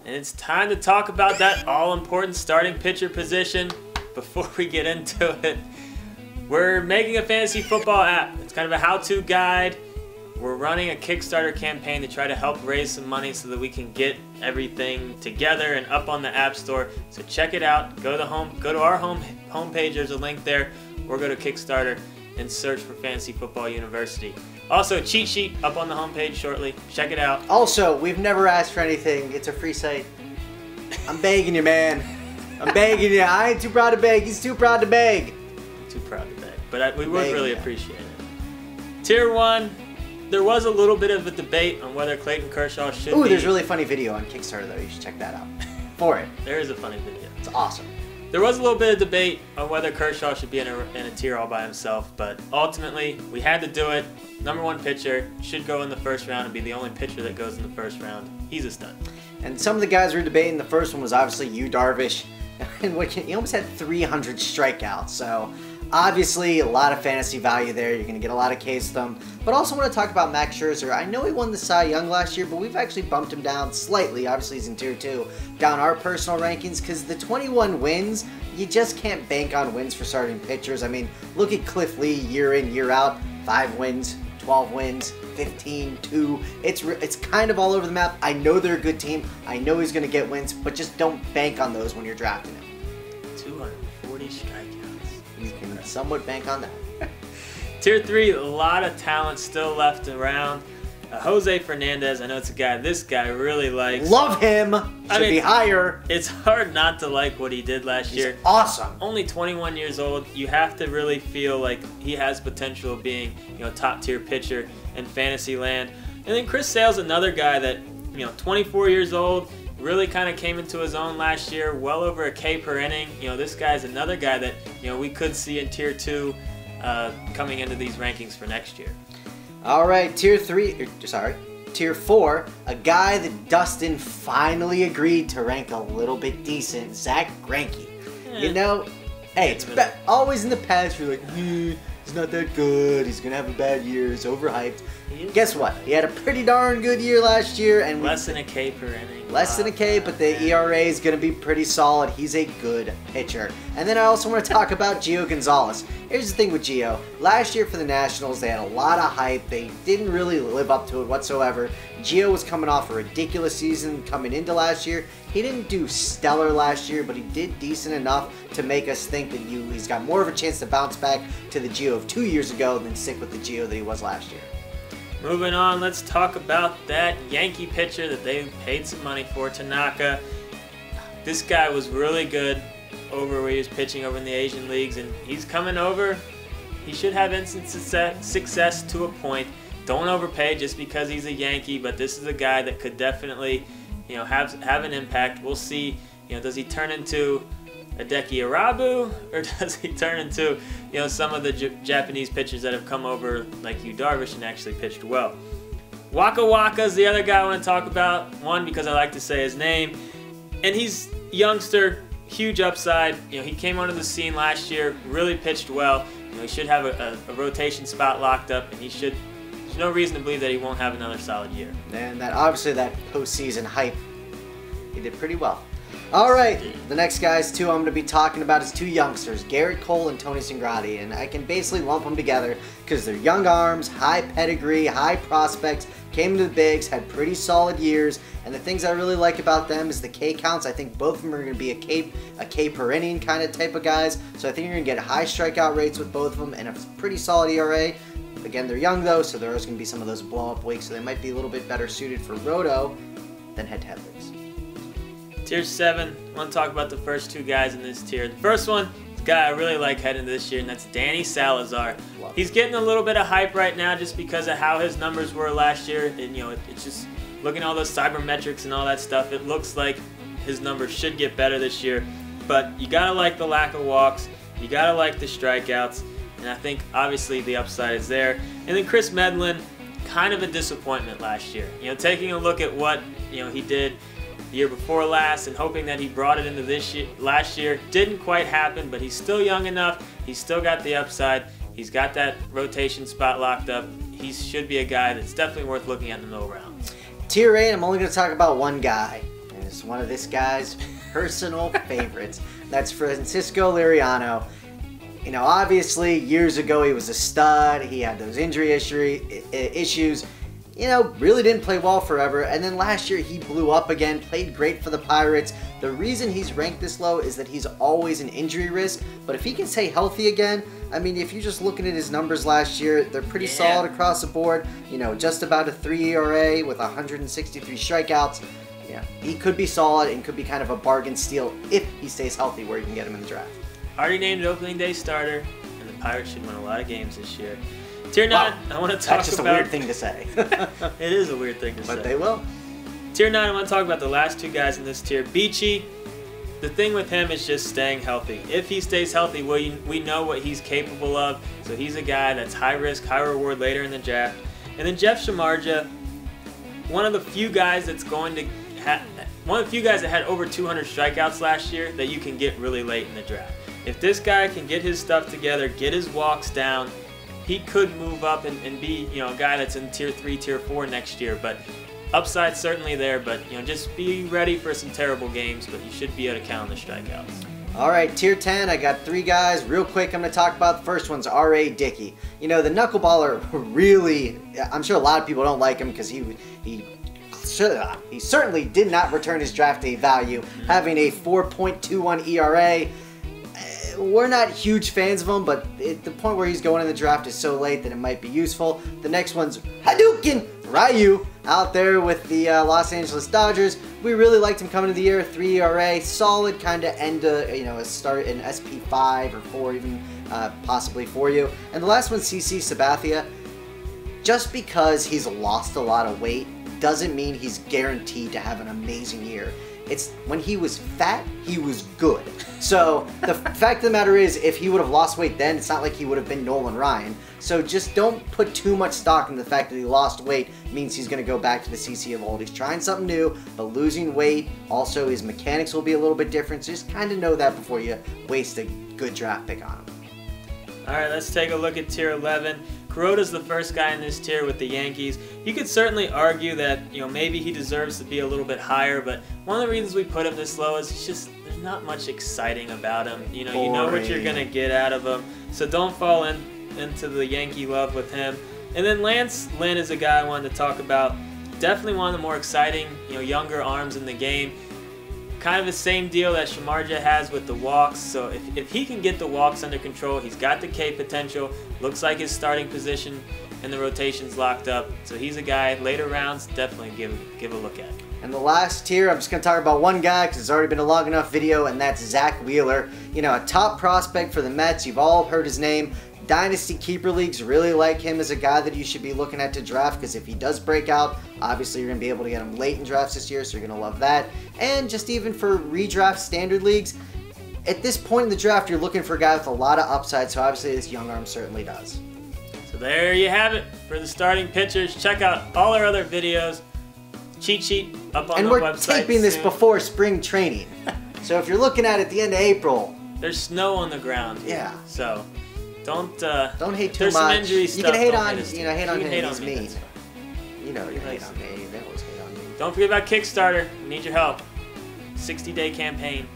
And it's time to talk about that all-important starting pitcher position. Before we get into it, we're making a fantasy football app. It's kind of a how-to guide. We're running a Kickstarter campaign to try to help raise some money so that we can get everything together and up on the App Store. So check it out. Go to our homepage. There's a link there. Or go to Kickstarter and search for Fantasy Football University. Also, a cheat sheet up on the homepage shortly. Check it out. Also, we've never asked for anything. It's a free site. I'm begging you, man. I'm begging you. I ain't too proud to beg. He's too proud to beg. Too proud to beg. But we would really appreciate it. Tier 1. There was a little bit of a debate on whether Clayton Kershaw should be... Ooh, there's a really funny video on Kickstarter, though. You should check that out. For it. There is a funny video. It's awesome. There was a little bit of debate on whether Kershaw should be in a tier all by himself, but ultimately, we had to do it. Number 1 pitcher should go in the first round and be the only pitcher that goes in the first round. He's a stud. And some of the guys we were debating, the first one was obviously you, Darvish. And he almost had 300 strikeouts, so... Obviously, a lot of fantasy value there. You're going to get a lot of Ks with them. But also want to talk about Max Scherzer. I know he won the Cy Young last year, but we've actually bumped him down slightly. Obviously, he's in Tier 2. Down our personal rankings because the 21 wins, you just can't bank on wins for starting pitchers. I mean, look at Cliff Lee year in, year out. 5 wins, 12 wins, 15, 2. It's kind of all over the map. I know they're a good team. I know he's going to get wins, but just don't bank on those when you're drafting him. 240 strikeouts. You can somewhat bank on that. Tier 3, a lot of talent still left around. Jose Fernandez, I know it's a guy this guy really likes. Love him. Should be higher. It's hard not to like what he did last year. Awesome. Only 21 years old. You have to really feel like he has potential of being, top tier pitcher in fantasy land. And then Chris Sale's another guy that, 24 years old. Really kind of came into his own last year, well over a K per inning. This guy's another guy that, we could see in Tier 2 coming into these rankings for next year. All right, Tier 4, a guy that Dustin finally agreed to rank a little bit decent, Zach Greinke. Hey, it's always in the past, you're like, he's not that good, he's going to have a bad year, he's overhyped. Guess what? He had a pretty darn good year last year. And less than a K per inning. Less than a K, but the ERA is going to be pretty solid. He's a good pitcher. And then I also want to talk about Gio Gonzalez. Here's the thing with Gio. Last year for the Nationals, they had a lot of hype. They didn't really live up to it whatsoever. Gio was coming off a ridiculous season coming into last year. He didn't do stellar last year, but he did decent enough to make us think that he's got more of a chance to bounce back to the Gio of 2 years ago than stick with the Gio that he was last year. Moving on, let's talk about that Yankee pitcher that they paid some money for, Tanaka. This guy was really good over where he was pitching over in the Asian leagues, and he's coming over. He should have instant success to a point. Don't overpay just because he's a Yankee, but this is a guy that could definitely, have an impact. We'll see, does he turn into Hideki Irabu, or does he turn into, some of the Japanese pitchers that have come over, like Yu Darvish, and actually pitched well? Waka Waka is the other guy I want to talk about. One, because I like to say his name, and he's youngster, huge upside. He came onto the scene last year, really pitched well. He should have a rotation spot locked up, and there's no reason to believe that he won't have another solid year. And obviously that postseason hype, he did pretty well. All right, the next guys, I'm going to be talking about is 2 youngsters, Garrett Cole and Tony Cingrati, and I can basically lump them together because they're young arms, high pedigree, high prospects, came to the bigs, had pretty solid years, and the things I really like about them is the K counts. I think both of them are going to be a K per inning kind of type of guys, so I think you're going to get high strikeout rates with both of them and a pretty solid ERA. Again, they're young though, so there's going to be some of those blow-up weeks, so they might be a little bit better suited for roto than head-to-head leagues. Tier 7, I want to talk about the first 2 guys in this tier. The first one is a guy I really like heading into this year, and that's Danny Salazar. He's getting a little bit of hype right now just because of how his numbers were last year. And, it's just looking at all those cybermetrics and all that stuff, it looks like his numbers should get better this year. But you got to like the lack of walks. You got to like the strikeouts. And I think, obviously, the upside is there. And then Chris Medlin, kind of a disappointment last year. Taking a look at what, he did the year before last and hoping that he brought it into this year, last year. Didn't quite happen, but he's still young enough. He's still got the upside. He's got that rotation spot locked up. He should be a guy that's definitely worth looking at in the middle rounds. Tier 8, I'm only going to talk about one guy, and is one of this guy's personal favorites. That's Francisco Liriano. You know, obviously, years ago he was a stud. He had those injury issues. You know, really didn't play well forever. And then last year he blew up again, played great for the Pirates. The reason he's ranked this low is that he's always an injury risk. But if he can stay healthy again, I mean, if you're just looking at his numbers last year, they're pretty solid across the board. You know, just about a 3 ERA with 163 strikeouts. Yeah, he could be solid and could be kind of a bargain steal if he stays healthy where you can get him in the draft. Already named opening day starter, and the Pirates should win a lot of games this year. Tier 9, I want to talk about... That's just a weird thing to say. It is a weird thing to say. But they will. Tier 9, I want to talk about the last 2 guys in this tier. Beachy, the thing with him is just staying healthy. If he stays healthy, we know what he's capable of. So he's a guy that's high risk, high reward later in the draft. And then Jeff Shamarja, one of the few guys that's going to one of the few guys that had over 200 strikeouts last year that you can get really late in the draft. If this guy can get his stuff together, get his walks down, he could move up and be, you know, a guy that's in tier 3, tier 4 next year. But upside certainly there, but you know, just be ready for some terrible games, but you should be able to count on the strikeouts. All right, tier 10, I got 3 guys. Real quick, I'm going to talk about the first one's R.A. Dickey. You know, the knuckleballer really, I'm sure a lot of people don't like him because he certainly did not return his draft day value, having a 4.21 ERA. We're not huge fans of him, but at the point where he's going in the draft is so late that it might be useful. The next one's Hadouken Ryu out there with the Los Angeles Dodgers. We really liked him coming into the year, 3 ERA, solid kind of end to, you know, a start in SP5 or 4 even possibly for you. And the last one's CC Sabathia. Just because he's lost a lot of weight doesn't mean he's guaranteed to have an amazing year. It's when he was fat, he was good. So the fact of the matter is, if he would have lost weight then, it's not like he would have been Nolan Ryan. So just don't put too much stock in the fact that he lost weight means he's going to go back to the CC of old. He's trying something new, but losing weight, also his mechanics will be a little bit different. So just kind of know that before you waste a good draft pick on him. All right, let's take a look at tier 11. Kuroda's the first guy in this tier with the Yankees. You could certainly argue that, you know, maybe he deserves to be a little bit higher, but one of the reasons we put him this low is just there's not much exciting about him. You know what you're gonna get out of him, so don't fall into the Yankee love with him. And then Lance Lynn is a guy I wanted to talk about. Definitely one of the more exciting, you know, younger arms in the game. Kind of the same deal that Shamarja has with the walks. So if he can get the walks under control, he's got the K potential. Looks like his starting position in the rotation's locked up. So he's a guy, later rounds, definitely give a look at. And the last tier, I'm just going to talk about one guy because it's already been a long enough video, and that's Zach Wheeler. You know, a top prospect for the Mets. You've all heard his name. Dynasty Keeper Leagues really like him as a guy that you should be looking at to draft, because if he does break out, obviously you're going to be able to get him late in drafts this year, so you're going to love that. And just even for redraft standard leagues, at this point in the draft, you're looking for a guy with a lot of upside, so obviously this young arm certainly does. So there you have it for the starting pitchers. Check out all our other videos. Cheat sheet up on the website. And we're taping this before spring training. So if you're looking at it at the end of April, there's snow on the ground. Yeah. So don't hate too there's much. some injury stuff. You can hate on, hate hate on him. He's me, mean. that's fine. You know you hate on me. They always hate on me. Don't forget about Kickstarter. We need your help. 60-day campaign.